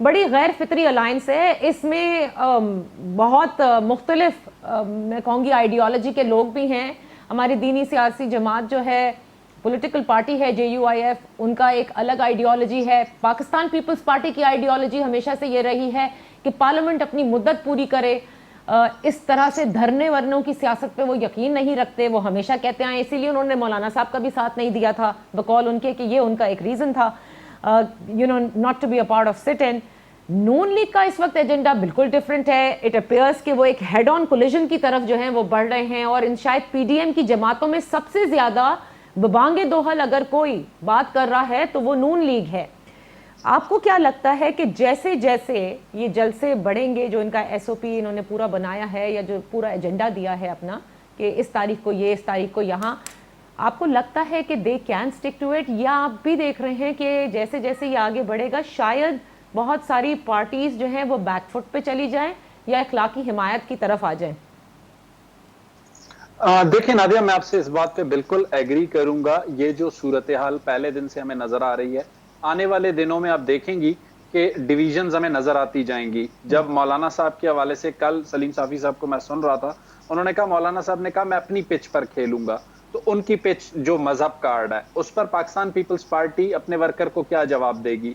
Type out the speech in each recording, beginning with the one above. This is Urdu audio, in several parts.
بڑی غیر فطری الائنس ہے. اس میں بہت مختلف میں کہوں گی آئیڈیالوجی کے لوگ بھی ہیں. ہماری دینی سیاسی جماعت جو ہے, پولیٹیکل پارٹی ہے JUIF, ان کا ایک الگ آئیڈیالوجی ہے. پاکستان پیپلز پارٹی کی آئیڈیالوجی ہمیشہ سے یہ رہی ہے کہ پارلیمنٹ اپنی مدت پوری کرے. اس طرح سے دھرنے ورنوں کی سیاست پہ وہ یقین نہیں رکھتے. وہ ہمیشہ کہتے ہیں, اسی لیے انہوں نے مولانا صاحب کا بھی ساتھ نہیں دیا تھا بقول ان کے کہ یہ ان کا ایک ریزن تھا not to be a part of sit-in. نون لیگ کا اس وقت ایجنڈا بالکل ڈیفرنٹ ہے. اٹ اپیئرس کہ وہ ایک ہیڈ آن کولیجن کی طرف جو ہیں وہ بڑھ رہے ہیں, اور شاید PDM کی جماعتوں میں سب سے زیادہ ببانگ دوحل اگر کوئی بات کر رہا ہے تو وہ نون لیگ ہے. آپ کو کیا لگتا ہے کہ جیسے جیسے یہ جلسے بڑھیں گے, جو ان کا SOP انہوں نے پورا بنایا ہے یا جو پورا ایجنڈا دیا ہے اپنا کہ اس تاریخ کو یہ, اس تاریخ کو یہاں, آپ کو لگتا ہے کہ they can stick to it, یا آپ بھی دیکھ رہے ہیں کہ جیسے جیسے یہ آگے بڑھے گا شاید بہت ساری پارٹیز جو ہیں وہ بیک فٹ پہ چلی جائیں یا اخلاقی حمایت کی طرف آ جائیں؟ دیکھیں نادیہ, میں آپ سے اس بات پہ بالکل ایگری کروں گا. یہ جو صورتحال پہلے دن سے ہمیں نظر آ رہی ہے, آنے والے دنوں میں آپ دیکھیں گی کہ ڈویژنز ہمیں نظر آتی جائیں گی. جب مولانا صاحب کے حوالے سے کل سلیم صافی صاحب کو میں سن رہا تھا, انہوں نے کہا, مولانا صاحب نے کہا میں اپنی پچ پر کھیلوں گا. تو ان کی پچ جو مذہب کارڈ ہے اس پر پاکستان پیپلز پارٹی اپنے ورکر کو کیا جواب دے گی؟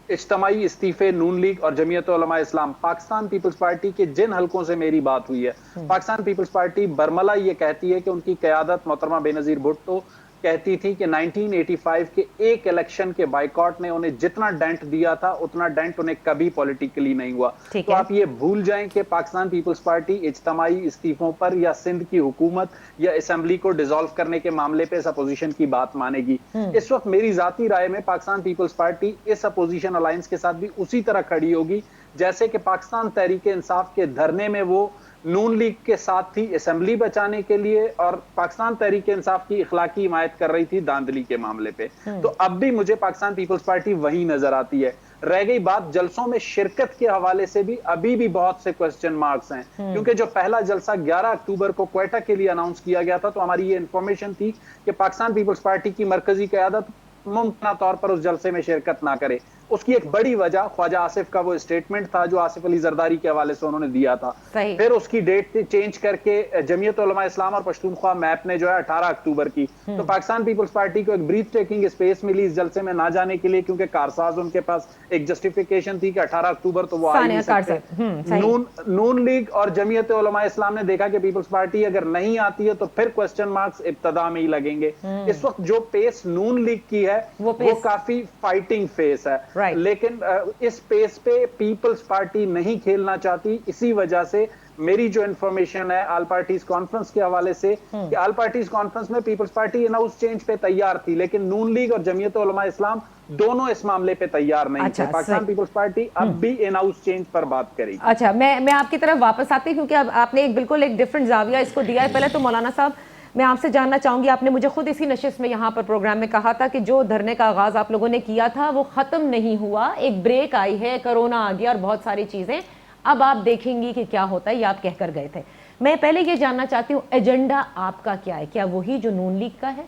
اجتماعی استعفے نون لیگ اور جمعیت علماء اسلام, پاکستان پیپلز پارٹی کے جن حلقوں سے میری بات ہوئی ہے, پاکستان پیپلز پارٹی برملا یہ کہتی ہے کہ ان کی قیادت محترمہ بے نظیر بھٹو کہتی تھی کہ 1985 کے ایک الیکشن کے بائیکاٹ نے انہیں جتنا ڈینٹ دیا تھا اتنا ڈینٹ انہیں کبھی پولیٹیکلی نہیں ہوا. تو آپ یہ بھول جائیں کہ پاکستان پیپلز پارٹی اجتماعی استعفوں پر یا سندھ کی حکومت یا اسمبلی کو ڈیزالو کرنے کے معاملے پہ اس اپوزیشن کی بات مانے گی. اس وقت میری ذاتی رائے میں پاکستان پیپلز پارٹی اس اپوزیشن الائنس کے ساتھ بھی اسی طرح کھڑی ہوگی جیسے کہ پاکستان تحریک انصاف کے دھرنے میں وہ نون لیگ کے ساتھ تھی اسمبلی بچانے کے لیے, اور پاکستان تحریک انصاف کی اخلاقی حمایت کر رہی تھی داندلی کے معاملے پہ. تو اب بھی مجھے پاکستان پیپلز پارٹی وہی نظر آتی ہے. رہ گئی بات جلسوں میں شرکت کے حوالے سے بھی ابھی بھی بہت سے کوسچن مارکس ہیں, کیونکہ جو پہلا جلسہ 11 اکتوبر کو کوئٹہ کے لیے اناؤنس کیا گیا تھا تو ہماری یہ انفارمیشن تھی کہ پاکستان پیپلز پارٹی کی مرکزی قیادت ممکنہ طور پر اس جلسے میں شرکت نہ کرے. اس کی ایک بڑی وجہ خواجہ آصف کا وہ اسٹیٹمنٹ تھا جو آصف علی زرداری کے حوالے سے انہوں نے دیا تھا. پھر اس کی ڈیٹ چینج کر کے جمعیت علماء اسلام اور پشتونخوا میپ نے جو ہے 18 اکتوبر کی. تو پاکستان پیپلز پارٹی کو ایک بریتھ ٹیکنگ اسپیس ملی اس جلسے میں نہ جانے کے لیے, کیونکہ کارساز ان کے پاس ایک جسٹیفیکیشن تھی کہ 18 اکتوبر تو وہ آ نہیں سکتے. نون لیگ اور جمعیت علماء اسلام نے دیکھا کہ پیپلز پارٹی اگر نہیں آتی ہے تو پھر کوسچن مارکس ابتدا میں ہی لگیں گے. اس وقت جو پیس نون لیگ کی ہے وہ کافی فائٹنگ فیس ہے, لیکن اس پیس پہ پیپلز پارٹی نہیں کھیلنا چاہتی. اسی وجہ سے میری جو انفارمیشن ہے آل پارٹیز کانفرنس کے حوالے سے کہ آل پارٹیز کانفرنس میں peoples party in house change پہ تیار تھی, لیکن نون لیگ اور جمعیت علماء اسلام دونوں اس معاملے پہ تیار نہیں تھے. پاکستان پیپلز پارٹی اب بھی ان ہاؤس چینج پر بات کرے گی. اچھا, میں آپ کی طرف واپس آتی ہوں کیونکہ آپ نے بالکل ایک ڈفرنٹ زاویہ اس کو دیا ہے. پہلے تو مولانا صاحب میں آپ سے جاننا چاہوں گی, آپ نے مجھے خود اسی نشست میں یہاں پر پروگرام میں کہا تھا کہ جو دھرنے کا آغاز آپ لوگوں نے کیا تھا وہ ختم نہیں ہوا, ایک بریک آئی ہے, کرونا آ گیا اور بہت ساری چیزیں, اب آپ دیکھیں گی کہ کیا ہوتا ہے, یہ آپ کہہ کر گئے تھے. میں پہلے یہ جاننا چاہتی ہوں ایجنڈا آپ کا کیا ہے؟ کیا وہی جو نون لیگ کا ہے,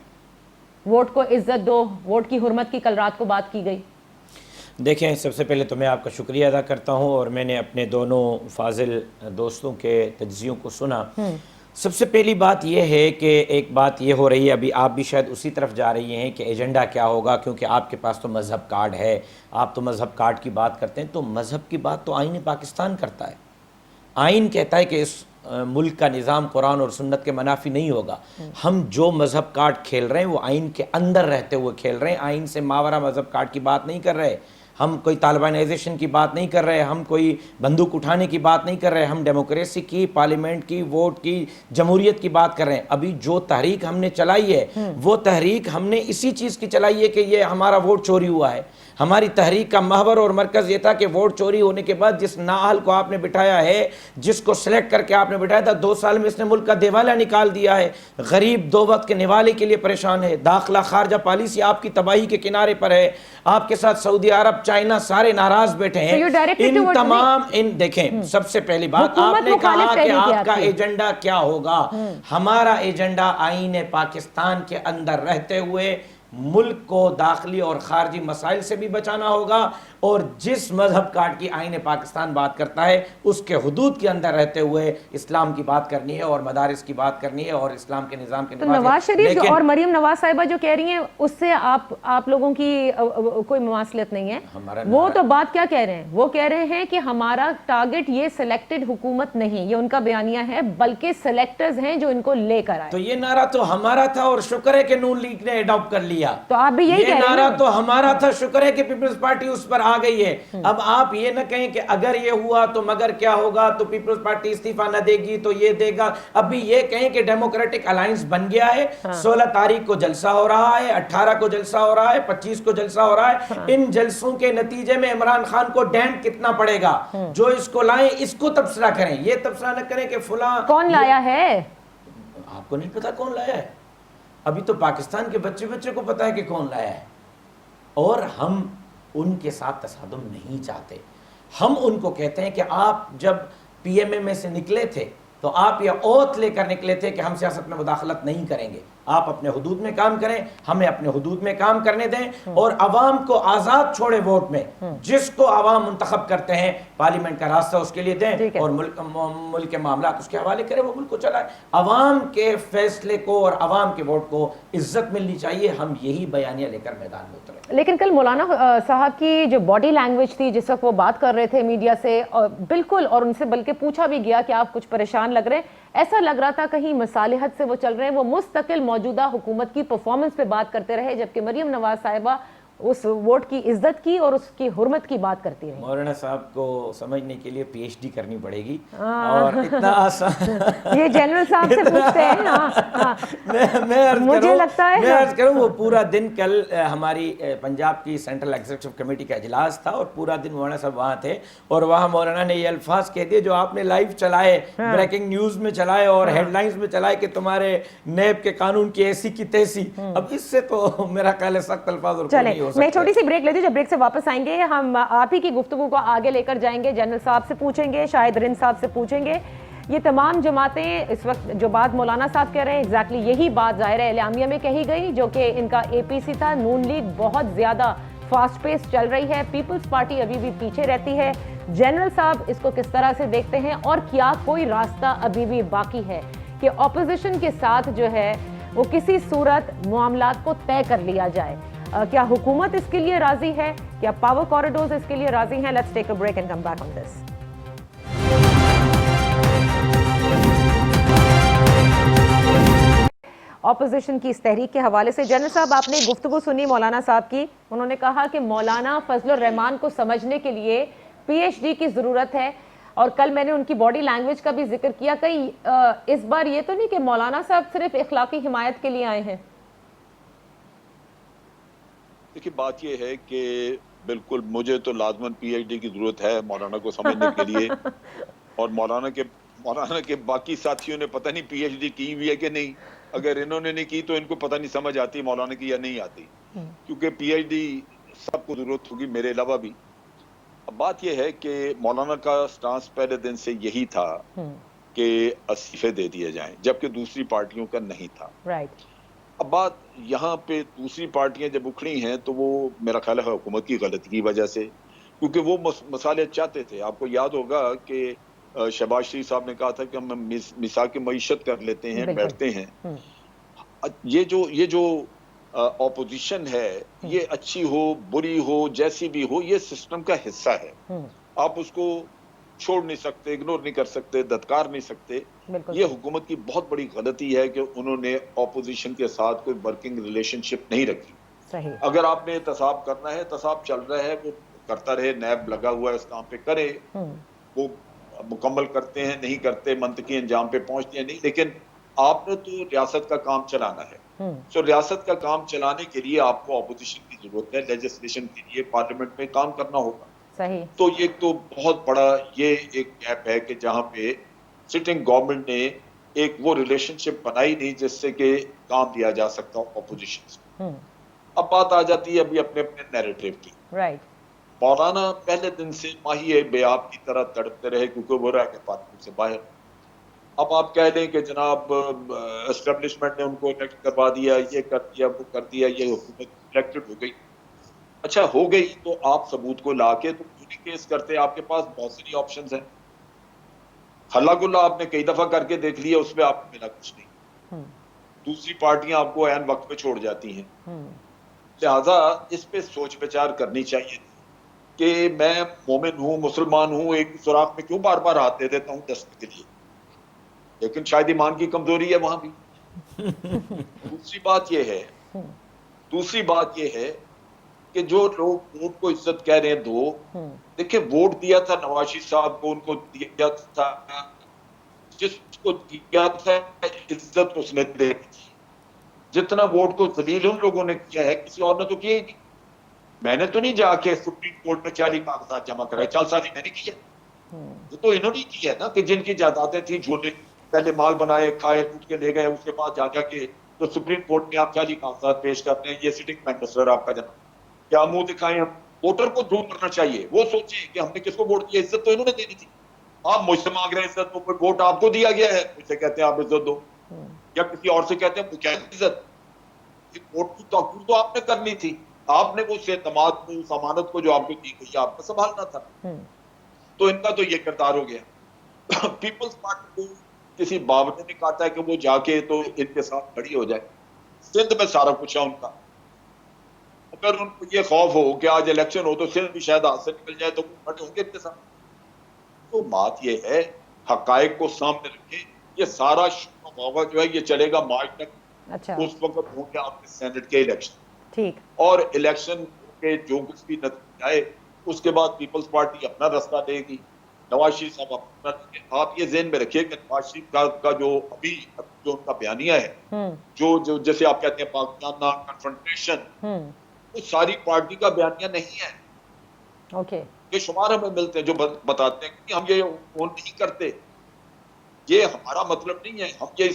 ووٹ کو عزت دو, ووٹ کی حرمت کی کل رات کو بات کی گئی؟ دیکھیں, سب سے پہلے تو میں آپ کا شکریہ ادا کرتا ہوں, اور میں نے اپنے دونوں فاضل دوستوں کے تجزیوں کو سنا. سب سے پہلی بات یہ ہے کہ ایک بات یہ ہو رہی ہے, ابھی آپ بھی شاید اسی طرف جا رہی ہیں کہ ایجنڈا کیا ہوگا, کیونکہ آپ کے پاس تو مذہب کارڈ ہے, آپ تو مذہب کارڈ کی بات کرتے ہیں. تو مذہب کی بات تو آئین پاکستان کرتا ہے. آئین کہتا ہے کہ اس ملک کا نظام قرآن اور سنت کے منافی نہیں ہوگا. ہم جو مذہب کارڈ کھیل رہے ہیں وہ آئین کے اندر رہتے ہوئے کھیل رہے ہیں, آئین سے ماورا مذہب کارڈ کی بات نہیں کر رہے. ہم کوئی طالبانائزیشن کی بات نہیں کر رہے, ہم کوئی بندوق اٹھانے کی بات نہیں کر رہے, ہم ڈیموکریسی کی, پارلیمنٹ کی, ووٹ کی, جمہوریت کی بات کر رہے ہیں. ابھی جو تحریک ہم نے چلائی ہے وہ تحریک ہم نے اسی چیز کی چلائی ہے کہ یہ ہمارا ووٹ چوری ہوا ہے. ہماری تحریک کا محور اور مرکز یہ تھا کہ ووٹ چوری ہونے کے بعد جس نااہل کو آپ نے بٹھایا ہے, جس کو سلیکٹ کر کے آپ نے بٹھایا تھا, 2 سال میں اس نے ملک کا دیوالیہ نکال دیا ہے. غریب 2 وقت کے نوالے کے لیے پریشان ہے. داخلہ خارجہ پالیسی آپ کی تباہی کے کنارے پر ہے. آپ کے ساتھ سعودی عرب, چائنا سارے ناراض بیٹھے ہیں. ان تمام دیکھیں, سب سے پہلی بات آپ نے کہا کہ آپ کا ایجنڈا کیا ہوگا. ہمارا ایجنڈا آئین پاکستان کے اندر رہتے ہوئے ملک کو داخلی اور خارجی مسائل سے بھی بچانا ہوگا, اور جس مذہب کارڈ کی آئین پاکستان بات کرتا ہے اس کے حدود کے اندر رہتے ہوئے اسلام کی بات کرنی ہے اور مدارس کی بات کرنی ہے اور اسلام کے نظام کے تو نواز شریف اور مریم نواز صاحبہ جو کہہ رہی ہیں اس سے آپ لوگوں کی کوئی مماثلت نہیں ہے. وہ تو بات کیا کہہ رہے ہیں, وہ کہہ رہے ہیں کہ ہمارا ٹارگٹ یہ سلیکٹڈ حکومت نہیں, یہ ان کا بیانیہ ہے, بلکہ سلیکٹرز ہیں جو ان کو لے کر آئے. تو یہ نعرہ تو ہمارا تھا اور شکر ہے کہ نون لیگ نے اڈاپٹ کر لیا. تو آپ بھی یہی کہہ رہے ہیں. یہ نعرہ تو ہمارا تھا, شکر ہے کہ پیپلز پارٹی اس پر آ گئی ہے. اب آپ یہ نہ کہیں کہ اگر یہ ہوا تو مگر کیا ہوگا, تو پیپلز پارٹی استعفیٰ نہ دے گی تو یہ دے گا. ابھی یہ کہیں کہ ڈیموکریٹک الائنس بن گیا ہے, 16 تاریخ کو جلسہ ہو رہا ہے, 18 کو جلسہ ہو رہا ہے, 25 کو جلسہ ہو رہا ہے. ان جلسوں کے نتیجے میں عمران خان کو ڈینٹ کتنا پڑے گا, جو اس کو لائیں اس کو تبصرہ کریں, یہ تبصرہ نہ کریں کہ فلاں کون لایا ہے. آپ کو نہیں پتا کون لایا ہے؟ ابھی تو پاکستان کے بچے کو پتا ہے کہ کون لایا ہے. اور ہم ان کے ساتھ تصادم نہیں چاہتے. ہم ان کو کہتے ہیں کہ آپ جب پی ایم اے میں سے نکلے تھے تو آپ یہ اوتھ لے کر نکلے تھے کہ ہم سیاست میں مداخلت نہیں کریں گے, آپ اپنے حدود میں کام کریں, ہمیں اپنے حدود میں کام کرنے دیں, اور عوام کو آزاد چھوڑے ووٹ میں. جس کو عوام منتخب کرتے ہیں پارلیمنٹ کا راستہ اس کے لیے دیں, اور ملک کے معاملات اس کے حوالے کرے, وہ ملک کو چلائے. عوام کے فیصلے کو اور عوام کے ووٹ کو عزت ملنی چاہیے. ہم یہی بیانیہ لے کر میدان میں اترے. لیکن کل مولانا صاحب کی جو باڈی لینگویج تھی جس وقت وہ بات کر رہے تھے میڈیا سے, بالکل, اور ان سے بلکہ پوچھا بھی گیا کہ آپ کچھ پریشان لگ رہے, ایسا لگ رہا تھا کہیں مصالحت سے وہ چل رہے ہیں. وہ مستقل موجودہ حکومت کی پرفارمنس پہ بات کرتے رہے, جبکہ مریم نواز صاحبہ اس ووٹ کی عزت کی اور اس کی حرمت کی بات کرتی رہی. مولانا صاحب کو سمجھنے کے لیے پی ایچ ڈی کرنی پڑے گی, اور اتنا آسان یہ جنرل صاحب سے پوچھتے ہیں. مجھے لگتا ہے میں عرض کروں, وہ پورا دن کل ہماری پنجاب کی سینٹرل ایگزیکٹو کمیٹی کا اجلاس تھا, اور پورا دن مولانا صاحب وہاں تھے, اور وہاں مولانا نے یہ الفاظ کہہ دیے جو آپ نے لائیو چلائے, بریکنگ نیوز میں چلائے اور ہیڈ لائنز میں چلائے کہ تمہارے نیب کے قانون کی ایسی کی تیسی. اب اس سے تو میرا خیال ہے سخت الفاظ اور کوئی نہیں ہو. میں چھوٹی سی بریک لیتی ہوں, جب بریک سے واپس آئیں گے ہم آپ ہی کی گفتگو کو آگے لے کر جائیں گے. جنرل صاحب سے پوچھیں گے, شاہد رند صاحب سے پوچھیں گے. یہ تمام جماعتیں اس وقت جو بات مولانا صاحب کہہ رہے ہیں, ایگزیکٹلی یہی بات ظاہر ہے اعلامیہ میں کہی گئی, جو کہ ان کا اے پی سی تھا. نون لیگ بہت زیادہ فاسٹ پیس چل رہی ہے, پیپلز پارٹی ابھی بھی پیچھے رہتی ہے. جنرل صاحب اس کو کس طرح سے دیکھتے ہیں, اور کیا کوئی راستہ ابھی بھی باقی ہے کہ اپوزیشن کے ساتھ جو ہے وہ کسی صورت معاملات کو طے کر لیا جائے؟ کیا حکومت اس کے لیے راضی ہے, کیا پاور کوریڈورز اس کے لیے راضی ہیں؟ Let's take a break and come back on this. Opposition کی اس تحریک کے حوالے سے جنرل صاحب آپ نے گفتگو سنی مولانا صاحب کی, انہوں نے کہا کہ مولانا فضل الرحمان کو سمجھنے کے لیے پی ایچ ڈی کی ضرورت ہے, اور کل میں نے ان کی باڈی لینگویج کا بھی ذکر کیا. کہیں اس بار یہ تو نہیں کہ مولانا صاحب صرف اخلاقی حمایت کے لیے آئے ہیں؟ دیکھیے بات یہ ہے کہ بالکل مجھے تو لازماً پی ایچ ڈی کی ضرورت ہے مولانا کو سمجھنے کے لیے, اور مولانا کے باقی ساتھیوں نے پتہ نہیں پی ایچ ڈی کی ہوئی ہے کہ نہیں. اگر انہوں نے نہیں کی تو ان کو پتہ نہیں سمجھ آتی مولانا کی یا نہیں آتی, کیونکہ پی ایچ ڈی سب کو ضرورت ہوگی, میرے علاوہ بھی. اب بات یہ ہے کہ مولانا کا سٹانس پہلے دن سے یہی تھا کہ استعفے دے دیے جائیں, جبکہ دوسری پارٹیوں کا نہیں تھا. اب بات یہاں پہ دوسری پارٹیاں جب اکھڑی ہیں تو وہ میرا خیال ہے حکومت کی غلطی کی وجہ سے, کیونکہ وہ مصالحت چاہتے تھے. آپ کو یاد ہوگا کہ شہباز شریف صاحب نے کہا تھا کہ ہم میثاق معیشت کر لیتے ہیں, بیٹھتے ہیں. یہ جو اپوزیشن ہے, یہ اچھی ہو بری ہو جیسی بھی ہو, یہ سسٹم کا حصہ ہے. آپ اس کو چھوڑ نہیں سکتے, اگنور نہیں کر سکتے, دھتکار نہیں سکتے. یہ حکومت کی بہت بڑی غلطی ہے کہ انہوں نے اپوزیشن کے ساتھ کوئی ورکنگ ریلیشن شپ نہیں رکھی. اگر آپ نے احتساب کرنا ہے, احتساب چل رہا ہے, وہ کرتا رہے, نیب لگا ہوا ہے اس کام پہ, کرے. وہ مکمل کرتے ہیں نہیں کرتے, منطقی انجام پہ پہنچتے ہیں نہیں, لیکن آپ نے تو ریاست کا کام چلانا ہے. سو ریاست کا کام چلانے کے لیے آپ کو اپوزیشن کی ضرورت ہے, لیجسلیشن کے لیے پارلیمنٹ میں کام کرنا ہوگا. تو یہ تو بہت بڑا یہ ایک گیپ ہے کہ جہاں پہ سٹنگ گورنمنٹ نے ایک وہ ریلیشن شپ بنائی نہیں جس سے کہ کام دیا جا سکتا اپوزیشن سے. اب بات آ جاتی ہے ابھی اپنے نیریٹو کی. مولانا پہلے دن سے ماہی بیاب کی طرح تڑپتے رہے کیونکہ وہ رہ کے پارلیمنٹ سے باہر. اب آپ کہہ دیں کہ جناب اسٹیبلشمنٹ نے ان کو الیکٹ کروا دیا, یہ کر دیا, وہ کر دیا, یہ حکومت الیکٹڈ ہو گئی. اچھا ہو گئی تو آپ ثبوت کو لا کے تو کیس کرتے, آپ کے پاس بہت ساری آپشنز ہیں. ہلا گلا آپ نے کئی دفعہ کر کے دیکھ لیا, اس پہ آپ کو ملا کچھ نہیں. دوسری پارٹیاں آپ کو عین وقت پہ چھوڑ جاتی ہیں. لہذا اس پہ سوچ بچار کرنی چاہیے کہ میں مومن ہوں, مسلمان ہوں, ایک سوراخ میں کیوں بار بار ہاتھ دے دیتا ہوں دسنے کے لیے, لیکن شاید ایمان کی کمزوری ہے وہاں بھی. دوسری بات یہ ہے کہ جو لوگ ووٹ کو عزت کہہ رہے ہیں دو, دیکھیں ووٹ دیا تھا نواز شریف صاحب کو, ان کو دیا تھا, جس کو دیا تھا عزت اس نے دے دی. جتنا ووٹ کو ذلیل ان لوگوں نے کیا ہے کسی اور نے تو کیا ہی نہیں. میں نے تو نہیں جا کے سپریم کورٹ میں 40 کاغذات جمع کرائے, 4 سال میں نے کیا, یہ تو انہوں نے کیا نا, کہ جن کی جائیدادیں تھیں جھوٹے پہلے مال بنائے, کھائے, لوٹ کے لے گئے, اس کے بعد جا کے تو سپریم کورٹ میں آپ 40 کاغذات پیش کرتے ہیں, یہ سٹنگ منسٹر آپ کا جناب, کیا منہ دکھائیں ہم. ووٹر کو دور کرنا چاہیے, وہ سوچیں کہ ہم نے کس کو ووٹ دیا, عزت تو انہوں نے دینی تھی. آپ مجھ سے مانگ رہے ہیں عزت, تو ووٹ آپ کو دیا گیا ہے, مجھ سے کہتے ہیں آپ عزت دو, یا کسی اور سے کہتے ہیں کیا عزت. ووٹ کی توقیر تو آپ نے کرنی تھی, آپ نے اس اعتماد کو, اس امانت کو جو آپ کو دی گئی آپ کو سنبھالنا تھا. تو ان کا تو یہ کردار ہو گیا. پیپلز پارٹی کو کسی باب نے کہتا ہے کہ وہ جا کے تو ان کے ساتھ کھڑی ہو جائے. سندھ میں سارا کچھ ہے ان کا, اگر ان کو یہ خوف ہو کہ آج الیکشن ہو تو سندھ بھی شاید ہاتھ سے نکل جائے تو وہ کھڑے ہوں گے ان کے ساتھ. تو بات یہ ہے حقائق کو سامنے رکھیں. یہ سارا موقع جو ہے یہ چلے گا مارچ تک. اچھا اس وقت ہوں گے آپ کے سینٹ کے الیکشن, ٹھیک, اور الیکشن کے جو کچھ بھی نتیجہ آئے اس کے بعد پیپلز پارٹی اپنا راستہ دے گی, نواز شریف صاحب اپنا. آپ یہ ذہن میں رکھیے کہ نواز شریف کا جو ابھی جو ان کا بیانیہ ہے, جو جیسے آپ کہتے ہیں پاکستان کنفرنٹیشن, وہ ساری پارٹی کا بیانیہ نہیں ہے. اوکے, یہ شمار ہمیں ملتے ہیں جو بتاتے ہیں کہ ہم یہ اون نہیں کرتے, یہ ہمارا مطلب نہیں ہے. ہم یہ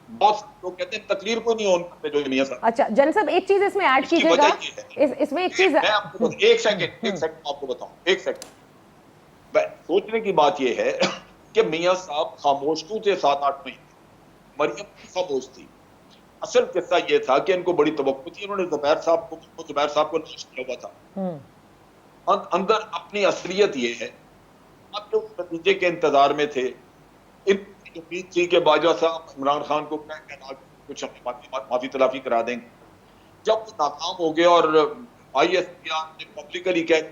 بہت لوگ کہتے ہیں تقریر کو نہیں اون کرتے جو میاں صاحب. اچھا جن صاحب ایک چیز اس میں ایڈ اس کی کیجیے وجہ گا, یہ ہے, اس میں ایک چیز, میں آپ کو ایک سیکنڈ آپ کو بتاؤں, ایک سیکنڈ. سوچنے کی بات یہ ہے کہ میاں صاحب خاموش کیوں تھے 7-8 مہینے, مریم خاموش تھی. اصل قصہ یہ تھا کہ ان کو بڑی توقع تھی, انہوں نے زبیر صاحب کو نوش کیا ہوا تھا. اندر اپنی اصلیت یہ ہے, اب جو نتیجے کے انتظار میں تھے, ان کی امید تھی کہ باجوہ صاحب عمران خان کو کچھ معافی تلافی کرا دیں گے. جب وہ ناکام ہو گئے اور آئی ایس پی آر نے پبلکلی کہہ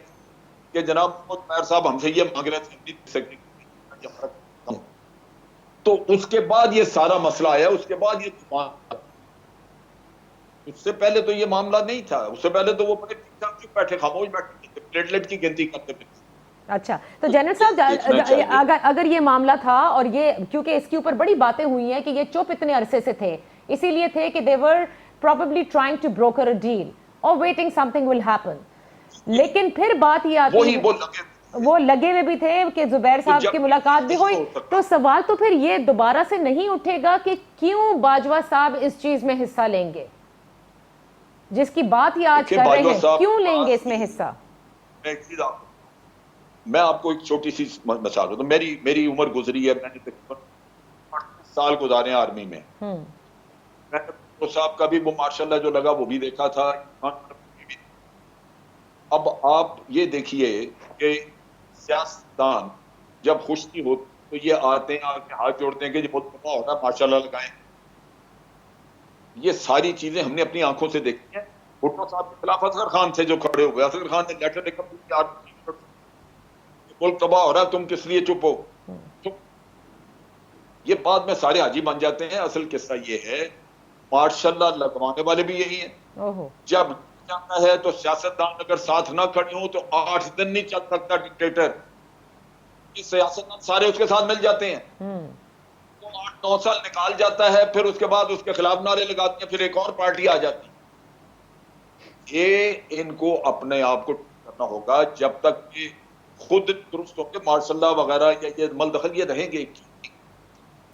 کہ جناب محمد طاہر صاحب ہم سے یہ مانگ رہے تھے, ہم نہیں دے سکتے, تو اس کے بعد یہ سارا مسئلہ آیا. اس کے بعد یہ, اس سے پہلے تو یہ معاملہ نہیں تھا. اس سے پہلے تو وہ بڑے بیٹھے خاموش بیٹھے تھے, پلیٹلیٹ کی گنتی کرتے تھے. اچھا تو جنرل صاحب اگر یہ معاملہ تھا, اور یہ کیونکہ اس کے اوپر بڑی باتیں ہوئی ہیں کہ یہ چپ اتنے عرصے سے تھے, اسی لیے تھے کہ they were probably trying to broker a deal or waiting something will happen, لیکن پھر بات یہ آتی ہے وہ لگے ہوئے بھی تھے کہ زبیر صاحب کی ملاقات بھی ہوئی. تو سوال تو پھر یہ دوبارہ سے نہیں اٹھے گا کہ کیوں باجوہ صاحب اس چیز میں حصہ لیں گے, جس کی بات یہ آج کر رہے ہیں, کیوں لیں گے اس میں حصہ؟ میں آپ کو ایک چھوٹی سی مثال دوں. میری عمر گزری ہے, میں نے تقریباً 8 سال گزارے ہیں آرمی میں. میں نے صاحب کا بھی وہ ماشاء اللہ جو لگا وہ بھی دیکھا تھا. اب آپ یہ دیکھیے کہ سیاستدان جب خوش نہیں ہوتے تو یہ آتے ہیں, آ کے ہاتھ جوڑتے ہیں کہ یہ بہت دفعہ ہو رہا ہے, ماشاء اللہ لگائیں. یہ ساری چیزیں ہم نے اپنی آنکھوں سے دیکھی ہیں. بھٹو صاحب کے خلاف اصغر خان تھے جو کھڑے ہوئے, اصغر خان نے لیٹر لکھا ملک تباہ ہو رہا, تم کس لیے چپ ہو. یہ بعد میں سارے حاجی بن جاتے ہیں. اصل قصہ یہ ہے ماشاء اللہ لگوانے والے بھی یہی ہیں. جب جاتا ہے تو سیاستدان اگر ساتھ نہ کھڑے ہوں تو 8 دن نہیں چل سکتا ڈکٹیٹر. یہ سیاستدان سارے اس کے ساتھ مل جاتے ہیں, وہ 8-9 سال نکال جاتا ہے, پھر اس کے بعد اس کے خلاف نعرے لگاتے ہیں, پھر ایک اور پارٹی آ جاتی ہے. یہ ان کو اپنے آپ کو کرنا ہوگا جب تک کہ خود درست ہو کے ماشاء اللہ وغیرہ یا یہ ملدخل یہ رہیں گے.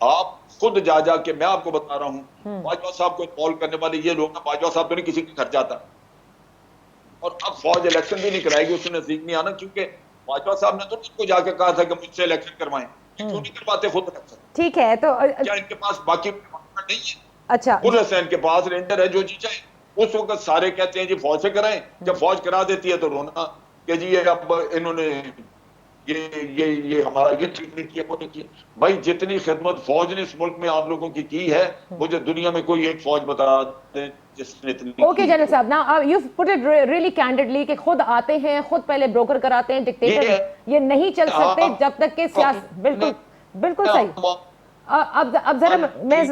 آپ خود جا کے, میں آپ کو بتا رہا ہوں, باجوہ صاحب کو کال کرنے والے یہ لوگ ہیں, باجوہ صاحب تو نہیں کسی کے گھر جاتا, اور اب فوج الیکشن بھی نہیں کرائے گی, اس سے نزدیک نہیں آنا, کیونکہ باجوہ صاحب نے تو ان کو جا کے کہا تھا کہ مجھ سے الیکشن کروائیں. کیوں نہیں کرواتے خود الیکشن؟ ٹھیک ہے, تو کیا ان کے پاس باقی نہیں ہے؟ اچھا پولیس ہے ان کے پاس, رینجر ہے, جو جی چاہے. اس وقت سارے کہتے ہیں جی فوج سے کرائیں, جب فوج کرا دیتی ہے تو رونا کہ جی یہ اب انہوں نے یہ ہمارا یہ ٹھیک نہیں کیا, وہ نہیں کیا. بھائی جتنی خدمت فوج نے اس ملک میں آپ لوگوں کی ہے, مجھے دنیا میں کوئی ایک فوج بتا دیں جس نے اتنی کی. اوکے جنرل صاحب, نا you put it really candidly کہ خود آتے ہیں, خود پہلے بروکر کراتے ہیں, ڈکٹیٹر یہ نہیں چل سکتے جب تک کہ سیاست. بالکل بالکل صحیح. اب ذرا میں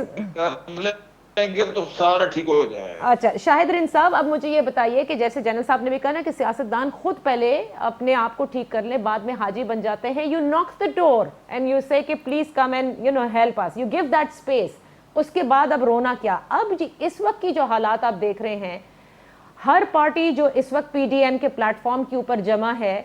تو سارا ٹھیک ہو جائے. اچھا شاہد رند صاحب, اب مجھے یہ بتائیے کہ جیسے جنرل صاحب نے بھی کہا نا کہ سیاستدان خود پہلے اپنے آپ کو ٹھیک کر لیں, بعد میں حاجی بن جاتے ہیں. یو ناک the door and you say کہ please come and help us, you give that space. اس کے بعد اب رونا کیا؟ اب جی اس وقت کی جو حالات آپ دیکھ رہے ہیں, ہر پارٹی جو اس وقت پی ڈی ایم کے پلیٹ فارم کے اوپر جمع ہے,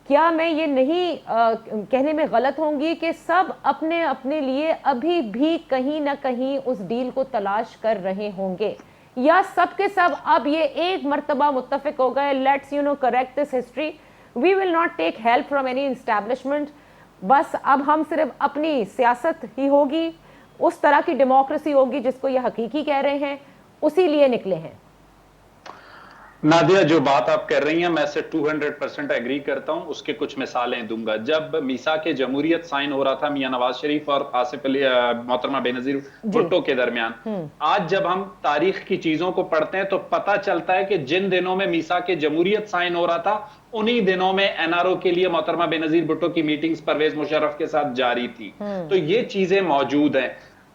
کیا میں یہ نہیں کہنے میں غلط ہوں گی کہ سب اپنے اپنے لیے ابھی بھی کہیں نہ کہیں اس ڈیل کو تلاش کر رہے ہوں گے, یا سب کے سب اب یہ ایک مرتبہ متفق ہو گئے, let's correct this history, we will not take help from any establishment, بس اب ہم صرف اپنی سیاست ہی ہوگی, اس طرح کی ڈیموکریسی ہوگی جس کو یہ حقیقی کہہ رہے ہیں, اسی لیے نکلے ہیں؟ نادیہ, جو بات آپ کر رہی ہیں میں سے 200% ایگری کرتا ہوں. اس کے کچھ مثالیں دوں گا. جب میثاق جمہوریت سائن ہو رہا تھا میاں نواز شریف اور آصف علی محترمہ بے نظیر بھٹو کے درمیان, آج جب ہم تاریخ کی چیزوں کو پڑھتے ہیں تو پتہ چلتا ہے کہ جن دنوں میں میثاق جمہوریت سائن ہو رہا تھا انہی دنوں میں این آر او کے لیے محترمہ بے نظیر بھٹو کی میٹنگز پرویز مشرف کے ساتھ جاری تھی. تو یہ چیزیں موجود ہیں.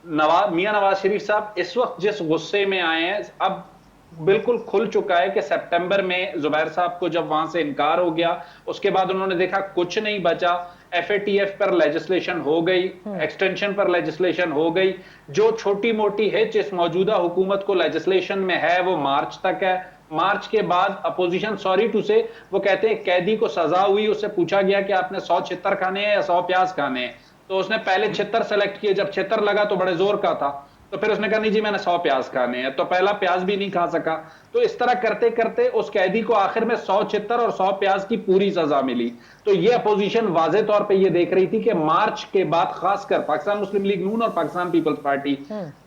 میاں نواز شریف صاحب اس وقت جس غصے میں آئے ہیں, اب بالکل کھل چکا ہے کہ سپٹمبر میں زبیر صاحب کو جب وہاں سے انکار ہو گیا, اس کے بعد انہوں نے دیکھا کچھ نہیں بچا, ایف اے ٹی ایف پر لیجسلیشن ہو گئی, ایکسٹینشن پر لیجسلیشن ہو گئی, جو چھوٹی موٹی ہچ اس موجودہ حکومت کو لیجسلیشن میں ہے وہ مارچ تک ہے. مارچ کے بعد اپوزیشن, سوری ٹو سے, وہ کہتے ہیں قیدی کو سزا ہوئی, اس سے پوچھا گیا کہ آپ نے 100 چھتر کھانے ہیں یا 100 پیاز کھانے ہیں, تو اس نے پہلے 76 سلیکٹ کیے, جب 76 لگا تو بڑے زور کا تھا, تو پھر اس نے کہا نہیں جی میں نے 100 پیاز کھانے ہیں, تو پہلا پیاز بھی نہیں کھا سکا. تو اس طرح کرتے کرتے اس قیدی کو آخر میں 100 چھتر اور 100 پیاز کی پوری سزا ملی. تو یہ اپوزیشن واضح طور پہ یہ دیکھ رہی تھی کہ مارچ کے بعد خاص کر پاکستان مسلم لیگ نون اور پاکستان پیپلز پارٹی,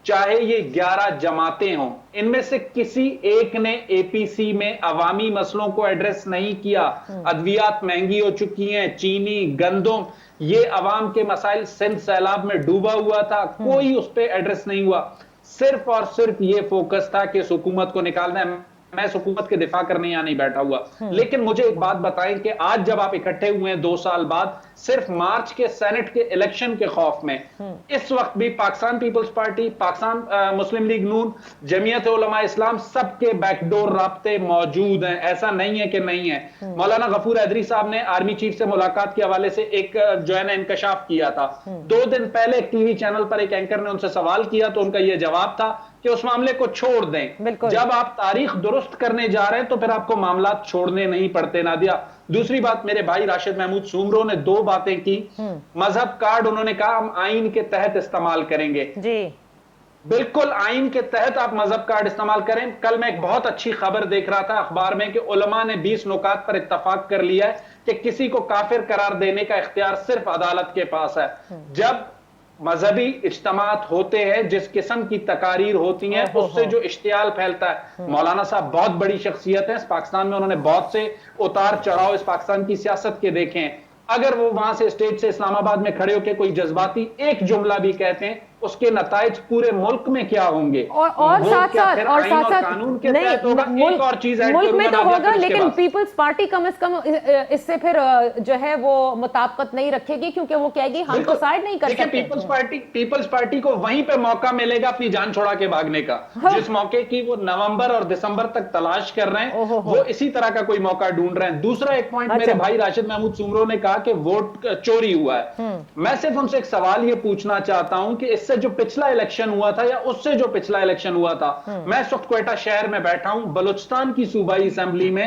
چاہے یہ 11 جماعتیں ہوں, ان میں سے کسی ایک نے اے پی سی میں عوامی مسئلوں کو ایڈریس نہیں کیا. ادویات مہنگی ہو چکی ہیں, چینی, گندم, یہ عوام کے مسائل, سندھ سیلاب میں ڈوبا ہوا تھا, کوئی اس پہ ایڈریس نہیں ہوا. صرف اور صرف یہ فوکس تھا کہ اس حکومت کو نکالنا ہے. میں اس حکومت کے دفاع کرنے یہاں نہیں بیٹھا ہوا, لیکن مجھے ایک بات بتائیں کہ آج جب آپ اکٹھے ہوئے ہیں 2 سال بعد, صرف مارچ کے سینٹ کے الیکشن کے خوف میں, اس وقت بھی پاکستان پیپلز پارٹی, پاکستان مسلم لیگ نون, جمعیت علماء اسلام, سب کے بیک ڈور رابطے موجود ہیں. ایسا نہیں ہے کہ نہیں ہے. مولانا غفور حیدری صاحب نے آرمی چیف سے ملاقات کے حوالے سے ایک جو ہے نا انکشاف کیا تھا. 2 دن پہلے ایک ٹی وی چینل پر ایک اینکر نے ان سے سوال کیا تو ان کا یہ جواب تھا کہ اس معاملے کو چھوڑ دیں. جب آپ تاریخ درست کرنے جا رہے ہیں تو پھر آپ کو معاملات چھوڑنے نہیں پڑتے. نادیہ, دوسری بات, میرے بھائی راشد محمود سومرو نے 2 باتیں کی. مذہب کارڈ انہوں نے کہا ہم آئین کے تحت استعمال کریں گے. جی بالکل, آئین کے تحت آپ مذہب کارڈ استعمال کریں. کل میں ایک بہت اچھی خبر دیکھ رہا تھا اخبار میں کہ علماء نے 20 نکات پر اتفاق کر لیا ہے کہ کسی کو کافر قرار دینے کا اختیار صرف عدالت کے پاس ہے. جب مذہبی اجتماعات ہوتے ہیں, جس قسم کی تقاریر ہوتی ہیں, اس سے جو اشتعال پھیلتا ہے. مولانا صاحب بہت بڑی شخصیت ہے اس پاکستان میں, انہوں نے بہت سے اتار چڑھاؤ اس پاکستان کی سیاست کے دیکھے ہیں. اگر وہ وہاں سے اسٹیج سے اسلام آباد میں کھڑے ہو کے کوئی جذباتی ایک جملہ بھی کہتے ہیں, اس کے نتائج پورے ملک میں کیا ہوں گے. اور ساتھ ساتھ قانون کے تحت ہوگا. ایک اور چیز ملک میں تو ہوگا, لیکن پیپلز پارٹی کم از کم اس سے پھر جو ہے وہ مطابقت نہیں رکھے گی, کیونکہ وہ کہے گی ہم تو سائڈ نہیں کر سکتے. پیپلز پارٹی کو وہیں پہ موقع ملے گا اپنی جان چھوڑا کے بھاگنے کا, جس موقع کی وہ نومبر اور دسمبر تک تلاش کر رہے ہیں, وہ اسی طرح کا کوئی موقع ڈھونڈ رہے ہیں. دوسرا ایک پوائنٹ, میرے بھائی راشد محمود سومرو نے کہا کہ ووٹ چوری ہوا ہے. میں صرف ان سے ایک سوال یہ پوچھنا چاہتا ہوں کہ اس سے جو پچھلا الیکشن ہوا تھا یا اس سے جو پچھلا الیکشن ہوا تھا, میں اس وقت کوئٹہ شہر میں بیٹھا ہوں, بلوچستان کی صوبائی اسمبلی میں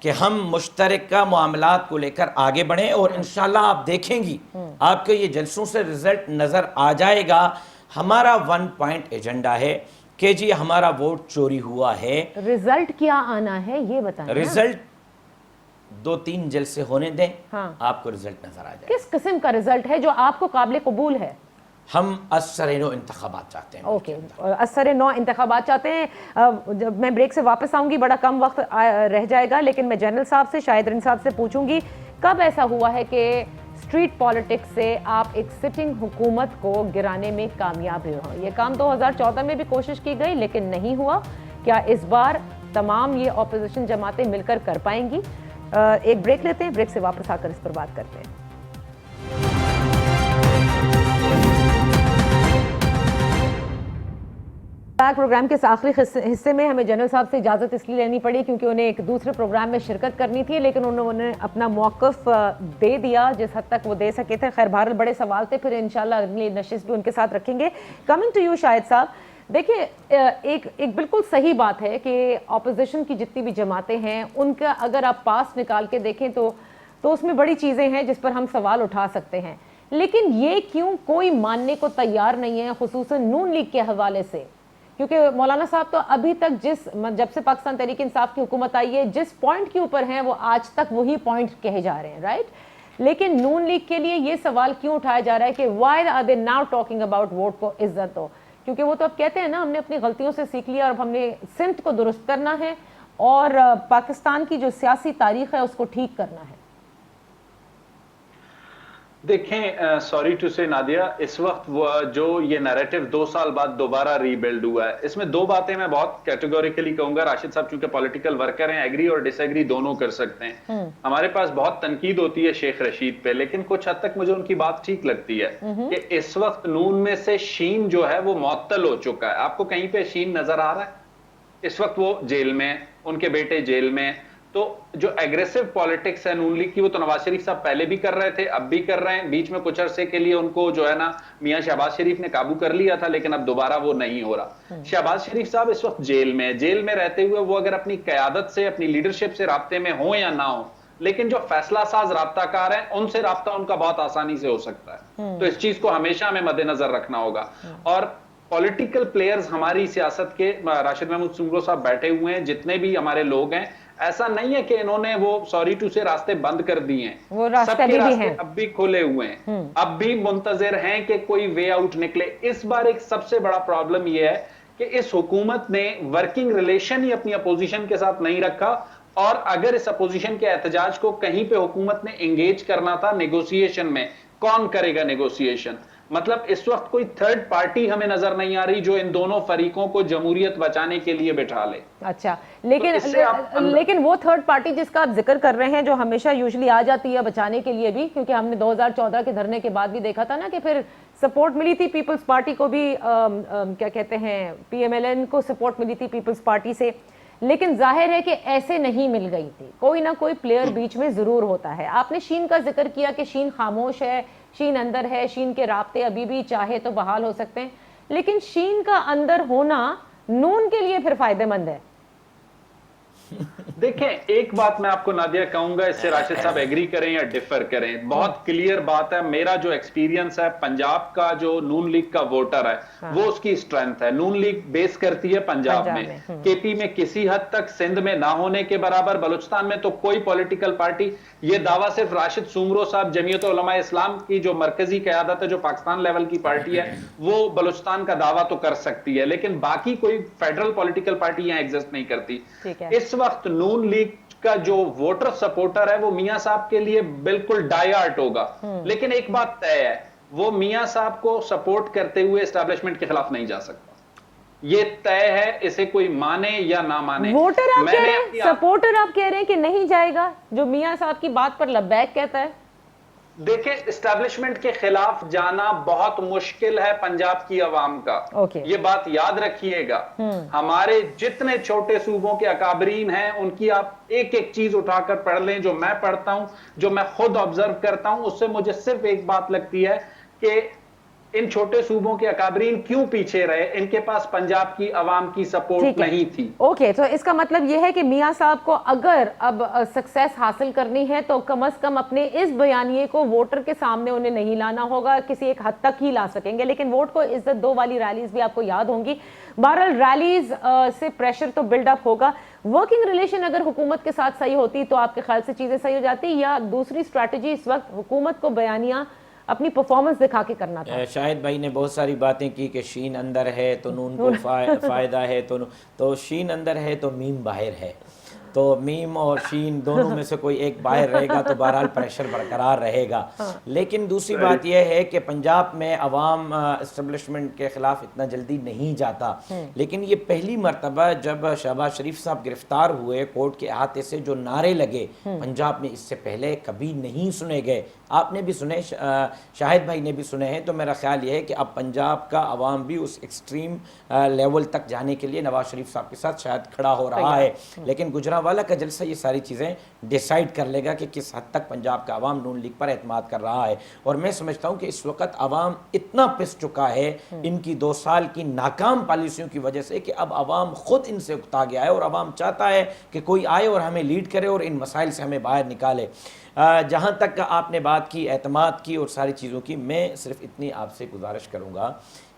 کہ ہم مشترکہ معاملات کو لے کر آگے بڑھیں، اور انشاءاللہ آپ دیکھیں گی آپ کے یہ جلسوں سے رزلٹ نظر آ جائے گا۔ ہمارا 1 پوائنٹ ایجنڈا ہے کہ جی ہمارا ووٹ چوری ہوا ہے۔ رزلٹ کیا آنا ہے یہ بتائیں نا۔ رزلٹ 2-3 جلسے ہونے دیں، ہاں، آپ کو رزلٹ نظر آ جائے۔ کس قسم کا رزلٹ ہے جو آپ کو قابل قبول ہے؟ ہم اثر نو انتخابات چاہتے ہیں۔ اوکے، اثر نو انتخابات چاہتے ہیں۔ جب میں بریک سے واپس آؤں گی، بڑا کم وقت رہ جائے گا، لیکن میں جنرل صاحب سے، شاہد رین صاحب سے پوچھوں گی کب ایسا ہوا ہے کہ اسٹریٹ پالیٹکس سے آپ ایک سٹنگ حکومت کو گرانے میں کامیاب ہوئے ہوں؟ یہ کام 2014 میں بھی کوشش کی گئی لیکن نہیں ہوا، کیا اس بار تمام یہ اپوزیشن جماعتیں مل کر پائیں گی؟ ایک بریک لیتے ہیں، بریک سے واپس آ کر اس پر بات کرتے ہیں۔ پروگرام کے آخری حصے میں ہمیں جنرل صاحب سے اجازت اس لیے لینی پڑی کیونکہ انہیں ایک دوسرے پروگرام میں شرکت کرنی تھی، لیکن انہوں نے اپنا موقف دے دیا جس حد تک وہ دے سکے تھے۔ خیر بہرحال بڑے سوال تھے، پھر انشاءاللہ اگلی نشست بھی ان کے ساتھ رکھیں گے۔ کمنگ ٹو یو شاہد صاحب، دیکھیں ایک بالکل صحیح بات ہے کہ اپوزیشن کی جتنی بھی جماعتیں ہیں ان کا اگر آپ پاس نکال کے دیکھیں تو اس میں بڑی چیزیں ہیں جس پر ہم سوال اٹھا سکتے ہیں، لیکن یہ کیوں کوئی ماننے کو تیار نہیں ہے، خصوصاً نون لیگ کے حوالے سے؟ کیونکہ مولانا صاحب تو ابھی تک جب سے پاکستان تحریک انصاف کی حکومت آئی ہے جس پوائنٹ کے اوپر ہیں وہ آج تک وہی پوائنٹ کہے جا رہے ہیں، رائٹ؟ لیکن نون لیگ کے لیے یہ سوال کیوں اٹھایا جا رہا ہے کہ why are they now talking about vote کو عزت دو؟ کیونکہ وہ تو اب کہتے ہیں نا ہم نے اپنی غلطیوں سے سیکھ لیا اور اب ہم نے سمت کو درست کرنا ہے اور پاکستان کی جو سیاسی تاریخ ہے اس کو ٹھیک کرنا ہے۔ دیکھیں، سوری ٹو سے نادیہ، اس وقت جو یہ نیریٹو 2 سال بعد دوبارہ ری بلڈ ہوا ہے، اس میں 2 باتیں میں بہت کیٹیگوریکلی کہوں گا۔ راشد صاحب چونکہ پولیٹیکل ورکر ہیں، ایگری اور ڈس ایگری دونوں کر سکتے ہیں۔ ہمارے پاس بہت تنقید ہوتی ہے شیخ رشید پہ، لیکن کچھ حد تک مجھے ان کی بات ٹھیک لگتی ہے کہ اس وقت نون میں سے شین جو ہے وہ معطل ہو چکا ہے۔ آپ کو کہیں پہ شین نظر آ رہا ہے؟ اس وقت وہ جیل میں، ان کے بیٹے جیل میں۔ تو جو ایگریسو پالیٹکس ہے نون لیگ کی وہ تو نواز شریف صاحب پہلے بھی کر رہے تھے، اب بھی کر رہے ہیں۔ بیچ میں کچھ عرصے کے لیے ان کو جو ہے نا میاں شہباز شریف نے قابو کر لیا تھا، لیکن اب دوبارہ وہ نہیں ہو رہا۔ شہباز شریف صاحب اس وقت جیل میں رہتے ہوئے وہ اگر اپنی قیادت سے، اپنی لیڈرشپ سے رابطے میں ہوں یا نہ ہوں، لیکن جو فیصلہ ساز رابطہ کار ہیں ان سے رابطہ ان کا بہت آسانی سے ہو سکتا ہے۔ تو اس چیز کو ہمیشہ ہمیں مد نظر رکھنا ہوگا۔ اور پولیٹیکل پلیئرز ہماری سیاست کے، راشد محمود سنگرو صاحب بیٹھے ہوئے ہیں، جتنے بھی ہمارے لوگ ہیں، ایسا نہیں ہے کہ انہوں نے وہ سوری ٹو سے راستے بند کر دیے ہیں، وہ راستے سب کے بھی ہیں، اب بھی کھلے ہوئے ہیں، اب بھی منتظر ہیں کہ کوئی وے آؤٹ نکلے۔ اس بار ایک سب سے بڑا پرابلم یہ ہے کہ اس حکومت نے ورکنگ ریلیشن ہی اپنی اپوزیشن کے ساتھ نہیں رکھا، اور اگر اس اپوزیشن کے احتجاج کو کہیں پہ حکومت نے انگیج کرنا تھا نیگوسیشن میں، کون کرے گا نیگوسیشن؟ مطلب اس وقت کوئی تھرڈ پارٹی ہمیں نظر نہیں آ رہی جو ان دونوں فریقوں کو جمہوریت بچانے کے لیے بٹھا لے۔ اچھا، لیکن وہ تھرڈ پارٹی جس کا آپ ذکر کر رہے ہیں جو ہمیشہ یوزلی آ جاتی ہے بچانے کے لیے بھی، کیونکہ ہم نے 2014 کے دھرنے کے بعد بھی دیکھا تھا نا کہ پھر سپورٹ ملی تھی پیپلز پارٹی کو بھی، کیا کہتے ہیں پی ایم ایل این کو سپورٹ ملی تھی پیپلز پارٹی سے، لیکن ظاہر ہے کہ ایسے نہیں مل گئی تھی، کوئی نہ کوئی پلیئر بیچ میں ضرور ہوتا ہے۔ آپ نے شین کا ذکر کیا کہ شین خاموش ہے، شین اندر ہے، شین کے رابطے ابھی بھی چاہے تو بحال ہو سکتے ہیں، لیکن شین کا اندر ہونا نون کے لیے پھر فائدہ مند ہے۔ دیکھیں ایک بات میں آپ کو نادیہ کہوں گا، اس سے راشد صاحب ایگری کریں یا ڈیفر کریں، بہت کلیئر بات ہے، میرا جو ایکسپیرینس ہے پنجاب کا جو نون لیگ کا ووٹر ہے وہ اس کی اسٹرینتھ ہے۔ نون لیگ بیس کرتی ہے پنجاب میں، کے پی میں کسی حد تک، سندھ میں نہ ہونے کے برابر، بلوچستان میں تو کوئی پولیٹیکل پارٹی، یہ دعویٰ صرف راشد سومرو صاحب جمعیت علماء اسلام کی جو مرکزی قیادت ہے جو پاکستان لیول کی پارٹی ہے وہ بلوچستان کا دعویٰ تو کر سکتی ہے، لیکن باقی کوئی فیڈرل پولیٹیکل پارٹی یہاں ایگزسٹ نہیں کرتی۔ اس وقت نون لیگ کا جو ووٹر سپورٹر ہے وہ میاں صاحب کے لیے بالکل ڈائی ہارٹ ہوگا، لیکن ایک بات طے ہے، وہ میاں صاحب کو سپورٹ کرتے ہوئے اسٹیبلشمنٹ کے خلاف نہیں جا سکتا، یہ طے ہے، اسے کوئی مانے یا نہ مانے۔ ووٹر آپ کہہ رہے ہیں، سپورٹر آپ کہہ رہے ہیں کہ نہیں جائے گا، جو میاں صاحب کی بات پر لبیک کہتا ہے؟ دیکھیں اسٹیبلشمنٹ کے خلاف جانا بہت مشکل ہے پنجاب کی عوام کا، یہ بات یاد رکھیے گا۔ ہمارے جتنے چھوٹے صوبوں کے اکابرین ہیں ان کی آپ ایک ایک چیز اٹھا کر پڑھ لیں، جو میں پڑھتا ہوں، جو میں خود آبزرو کرتا ہوں، اس سے مجھے صرف ایک بات لگتی ہے کہ ان چھوٹے صوبوں کے اکابرین کیوں پیچھے رہے؟ ان کے پاس پنجاب کی عوام کی سپورٹ نہیں تھی. اوکے، تو اس کا مطلب یہ ہے کہ میاں صاحب کو اگر اب سکسیس حاصل کرنی ہے تو کم از کم اپنے اس بیانیے کو ووٹر کے سامنے انہیں نہیں لانا ہوگا. کسی ایک حد تک ہی لا سکیں گے، لیکن ووٹ کو عزت دو والی ریلیز بھی آپ کو یاد ہوں گی. بہرحال ریلیز سے پریشر تو بلڈ اپ ہوگا. ورکنگ ریلیشن اگر حکومت کے ساتھ صحیح ہوتی تو آپ کے خیال سے چیزیں صحیح ہو جاتی، یا دوسری اسٹریٹجی اس وقت حکومت کو بیانیہ اپنی پرفارمنس دکھا کے کرنا تھا؟ شاہد بھائی نے بہت ساری باتیں کی کہ شین اندر ہے تو نون کو فائدہ ہے، تو شین اندر ہے تو میم باہر ہے، تو میم اور شین دونوں میں سے کوئی ایک باہر رہے گا تو بہرحال پریشر برقرار رہے گا. لیکن دوسری بات یہ ہے کہ پنجاب میں عوام اسٹیبلشمنٹ کے خلاف اتنا جلدی نہیں جاتا، لیکن یہ پہلی مرتبہ جب شہباز شریف صاحب گرفتار ہوئے کورٹ کے احاطے سے جو نعرے لگے پنجاب میں اس سے پہلے کبھی نہیں سنے گئے. آپ نے بھی سنے، شاہد بھائی نے بھی سنے ہیں. تو میرا خیال یہ ہے کہ اب پنجاب کا عوام بھی اس ایکسٹریم لیول تک جانے کے لیے نواز شریف صاحب کے ساتھ شاید کھڑا ہو رہا ہے. لیکن گجرانوالہ کا جلسہ یہ ساری چیزیں ڈیسائیڈ کر لے گا کہ کس حد تک پنجاب کا عوام نون لیگ پر اعتماد کر رہا ہے. اور میں سمجھتا ہوں کہ اس وقت عوام اتنا پس چکا ہے ان کی 2 سال کی ناکام پالیسیوں کی وجہ سے کہ اب عوام خود ان سے اکتا گیا ہے، اور عوام چاہتا ہے کہ کوئی آئے اور ہمیں لیڈ کرے اور ان مسائل سے ہمیں باہر نکالے. جہاں تک آپ نے بات کی اعتماد کی اور ساری چیزوں کی، میں صرف اتنی آپ سے گزارش کروں گا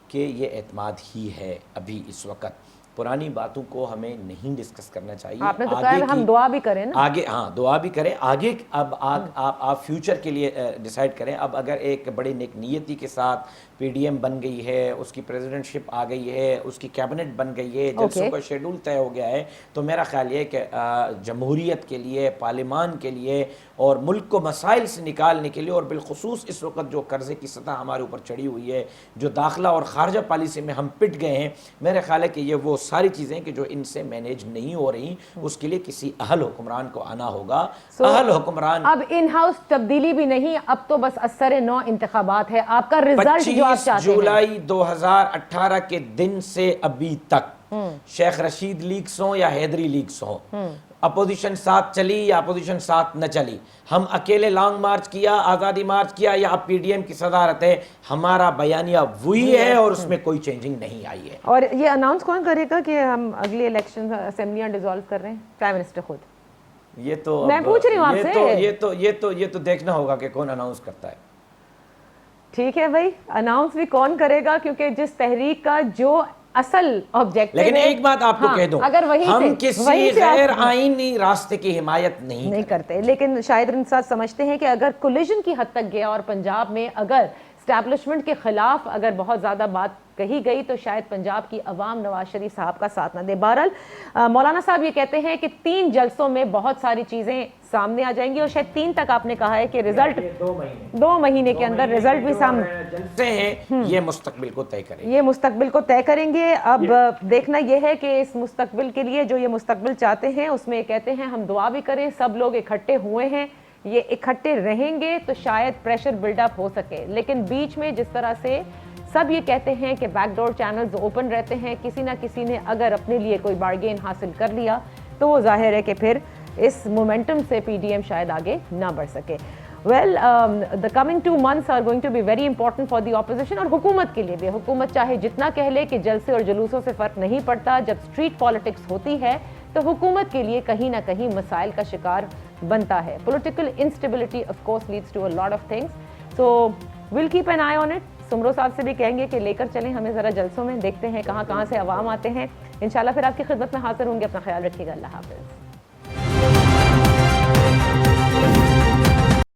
کہ یہ اعتماد ہی ہے ابھی اس وقت. پرانی باتوں کو ہمیں نہیں ڈسکس کرنا چاہیے. آپ نے تو کہا ہم دعا بھی کریں نا آگے، ہاں دعا بھی کریں آگے. اب آپ فیوچر کے لیے ڈیسائیڈ کریں. اب اگر ایک بڑے نیک نیتی کے ساتھ پی ڈی ایم بن گئی ہے، اس کی پریزیڈنٹ شپ آ گئی ہے، اس کی کیبنٹ بن گئی ہے، جلسوں کا شیڈول طے ہو گیا ہے، تو میرا خیال یہ ہے کہ جمہوریت کے لیے، پارلیمان کے لیے اور ملک کو مسائل سے نکالنے کے لیے، اور بالخصوص اس وقت جو قرضے کی سطح ہمارے اوپر چڑھی ہوئی ہے، جو داخلہ اور خارجہ پالیسی میں ہم پٹ گئے ہیں، میرے خیال ہے کہ یہ وہ ساری چیزیں کہ جو ان سے مینیج نہیں ہو رہی، اس کے لیے کسی اہل حکمران کو آنا ہوگا. اہل حکمران اب ان ہاؤس تبدیلی بھی نہیں، اب تو بس اثر نو انتخابات ہے. آپ کا رزلٹ جو آپ چاہتے ہیں 25 جولائی 2018 کے دن سے ابھی تک شیخ رشید لیگز ہوں یا حیدری لیگز ہوں، اپوزیشن ساتھ چلی یا اپوزیشن ساتھ نہ چلی، ہم اکیلے لانگ مارچ کیا، آزادی مارچ کیا، یا اب پی ڈی ایم کی صدارت ہے، ہمارا بیانیہ وہی ہے اور اس میں کوئی چینجنگ نہیں آئی ہے. اور یہ اناؤنس کون کرے گا کہ ہم اگلی الیکشن اسمبلیاں ڈیزالو کر رہے ہیں؟ پرائم منسٹر خود. یہ تو میں پوچھ رہی ہوں آپ سے، یہ تو دیکھنا ہوگا کہ کون اناؤنس کرتا ہے. ٹھیک ہے بھائی، اناؤنس بھی کون کرے گا، کیونکہ جس تحریک کا جو اصل آبجیکٹو ہے. لیکن ایک بات آپ کو کہہ دوں، اگر ہم کسی غیر آئینی راستے کی حمایت نہیں کرتے، لیکن شاہد رنساد سمجھتے ہیں کہ اگر کولیجن کی حد تک گیا اور پنجاب میں اگر اسٹیبلشمنٹ کے خلاف اگر بہت زیادہ بات کہی گئی تو شاید پنجاب کی عوام نواز شریف صاحب کا ساتھ نہ دے. بہرحال مولانا صاحب یہ کہتے ہیں کہ 3 جلسوں میں بہت ساری چیزیں سامنے آ جائیں گی، اور شاید 3 تک آپ نے کہا ہے کہ رزلٹ 2 مہینے کے اندر رزلٹ بھی سامنے جلسے ہیں، یہ مستقبل کو طے کریں گے. یہ مستقبل کو طے کریں گے. اب دیکھنا یہ ہے کہ اس مستقبل کے لیے جو یہ مستقبل چاہتے ہیں اس میں کہتے ہیں ہم دعا بھی کریں، سب لوگ اکٹھے ہوئے ہیں، یہ اکٹھے رہیں گے تو شاید پریشر بلڈ اپ ہو سکے. لیکن بیچ میں جس طرح سے سب یہ کہتے ہیں کہ بیک ڈور چینلز اوپن رہتے ہیں، کسی نہ کسی نے اگر اپنے لیے کوئی بارگین حاصل کر لیا تو وہ ظاہر ہے کہ پھر اس مومنٹم سے پی ڈی ایم شاید آگے نہ بڑھ سکے. Well, the coming 2 months are going to be very important for the opposition اور حکومت کے لیے بھی. حکومت چاہے جتنا کہہ لے کہ جلسے اور جلوسوں سے فرق نہیں پڑتا، جب اسٹریٹ پالیٹکس ہوتی ہے تو حکومت کے لیے کہیں نہ کہیں مسائل کا شکار بنتا ہے. Political instability of course leads to a lot of things. So we'll keep an eye on it. Soomro صاحب سے بھی کہیں گے کہ لے کر چلیں ہمیں ذرا جلسوں میں، دیکھتے ہیں کہاں کہاں سے عوام آتے ہیں. انشاءاللہ پھر آپ کی خدمت میں حاضر ہوں گے. اپنا خیال رکھیے گا. اللہ حافظ.